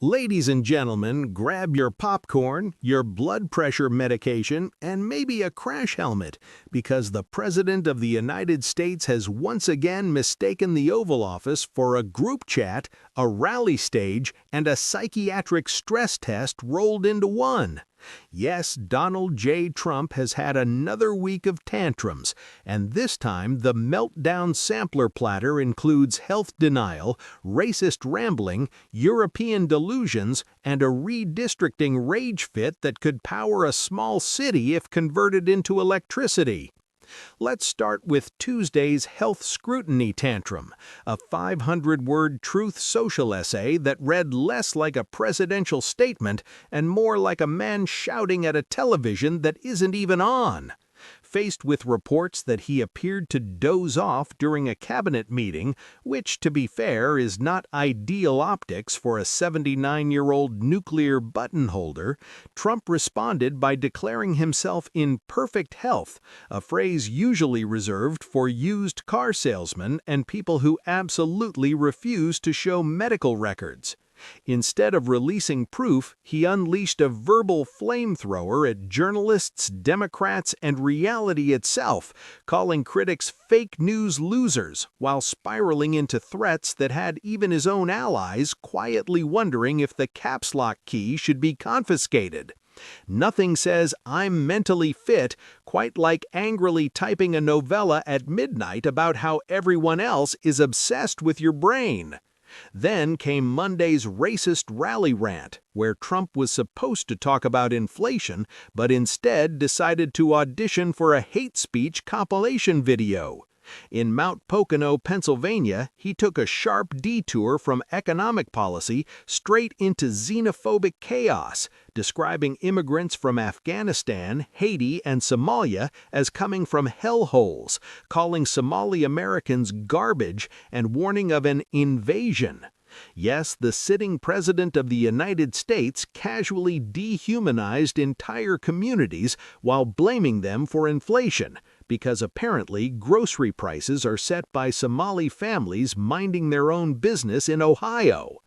Ladies and gentlemen, grab your popcorn, your blood pressure medication, and maybe a crash helmet, because the President of the United States has once again mistaken the Oval Office for a group chat, a rally stage, and a psychiatric stress test rolled into one. Yes, Donald J. Trump has had another week of tantrums, and this time the Meltdown sampler platter includes health denial, racist rambling, European delusions, and a redistricting rage fit that could power a small city if converted into electricity. Let's start with Tuesday's Health Scrutiny Tantrum, a 500-word truth social essay that read less like a presidential statement and more like a man shouting at a television that isn't even on. Faced with reports that he appeared to doze off during a cabinet meeting, which, to be fair, is not ideal optics for a 79-year-old nuclear button holder, Trump responded by declaring himself in perfect health, a phrase usually reserved for used car salesmen and people who absolutely refuse to show medical records. Instead of releasing proof, he unleashed a verbal flamethrower at journalists, Democrats, and reality itself, calling critics fake news losers, while spiraling into threats that had even his own allies quietly wondering if the caps lock key should be confiscated. Nothing says "I'm mentally fit" quite like angrily typing a novella at midnight about how everyone else is obsessed with your brain. Then came Monday's racist rally rant, where Trump was supposed to talk about inflation, but instead decided to audition for a hate speech compilation video. In Mount Pocono, Pennsylvania, he took a sharp detour from economic policy straight into xenophobic chaos, describing immigrants from Afghanistan, Haiti, and Somalia as coming from hellholes, calling Somali Americans garbage, and warning of an invasion. Yes, the sitting President of the United States casually dehumanized entire communities while blaming them for inflation, because apparently grocery prices are set by Somali families minding their own business in Ohio.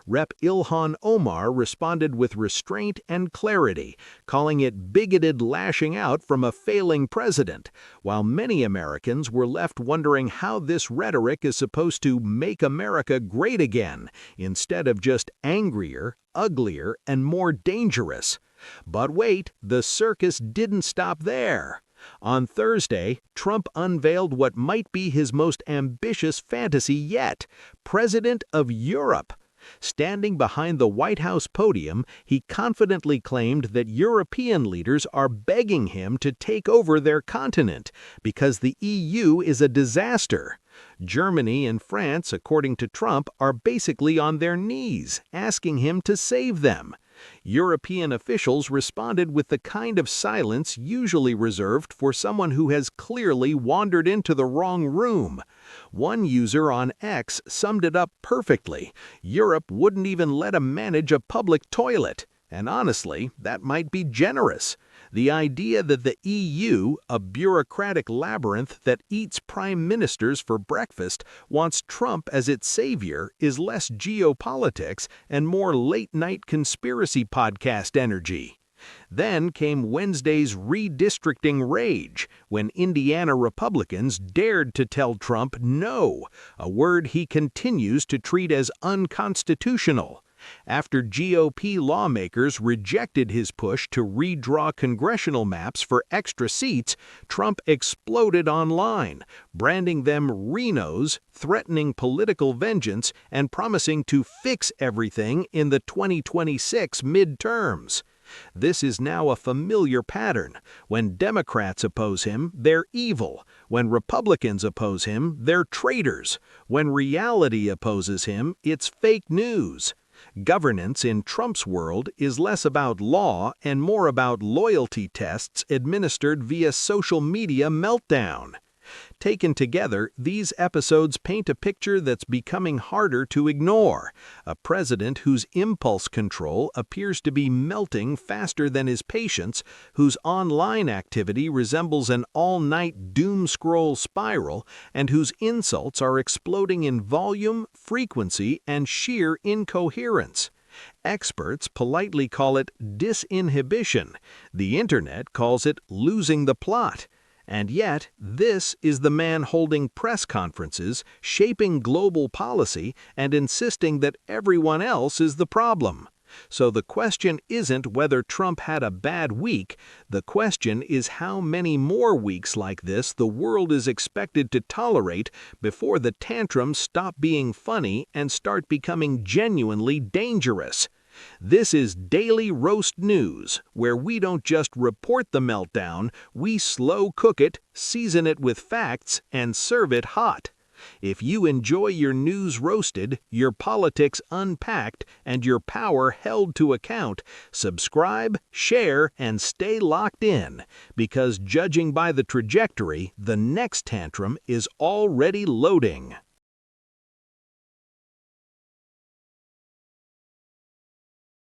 Rep. Ilhan Omar responded with restraint and clarity, calling it bigoted lashing out from a failing president, while many Americans were left wondering how this rhetoric is supposed to make America great again, instead of just angrier, uglier, and more dangerous. But wait, the circus didn't stop there. On Thursday, Trump unveiled what might be his most ambitious fantasy yet: President of Europe. Standing behind the White House podium, he confidently claimed that European leaders are begging him to take over their continent because the EU is a disaster. Germany and France, according to Trump, are basically on their knees, asking him to save them. European officials responded with the kind of silence usually reserved for someone who has clearly wandered into the wrong room. One user on X summed it up perfectly: Europe wouldn't even let him manage a public toilet. And honestly, that might be generous. The idea that the EU, a bureaucratic labyrinth that eats prime ministers for breakfast, wants Trump as its savior is less geopolitics and more late-night conspiracy podcast energy. Then came Wednesday's redistricting rage, when Indiana Republicans dared to tell Trump no, a word he continues to treat as unconstitutional. After GOP lawmakers rejected his push to redraw congressional maps for extra seats, Trump exploded online, branding them Renos, threatening political vengeance, and promising to fix everything in the 2026 midterms. This is now a familiar pattern. When Democrats oppose him, they're evil. When Republicans oppose him, they're traitors. When reality opposes him, it's fake news. Governance in Trump's world is less about law and more about loyalty tests administered via social media meltdown. Taken together, these episodes paint a picture that's becoming harder to ignore: a president whose impulse control appears to be melting faster than his patience, whose online activity resembles an all-night doom scroll spiral, and whose insults are exploding in volume, frequency, and sheer incoherence. Experts politely call it disinhibition. The internet calls it losing the plot. And yet, this is the man holding press conferences, shaping global policy, and insisting that everyone else is the problem. So the question isn't whether Trump had a bad week. The question is how many more weeks like this the world is expected to tolerate before the tantrums stop being funny and start becoming genuinely dangerous. This is Daily Roast News, where we don't just report the meltdown, we slow cook it, season it with facts, and serve it hot. If you enjoy your news roasted, your politics unpacked, and your power held to account, subscribe, share, and stay locked in, because judging by the trajectory, the next tantrum is already loading.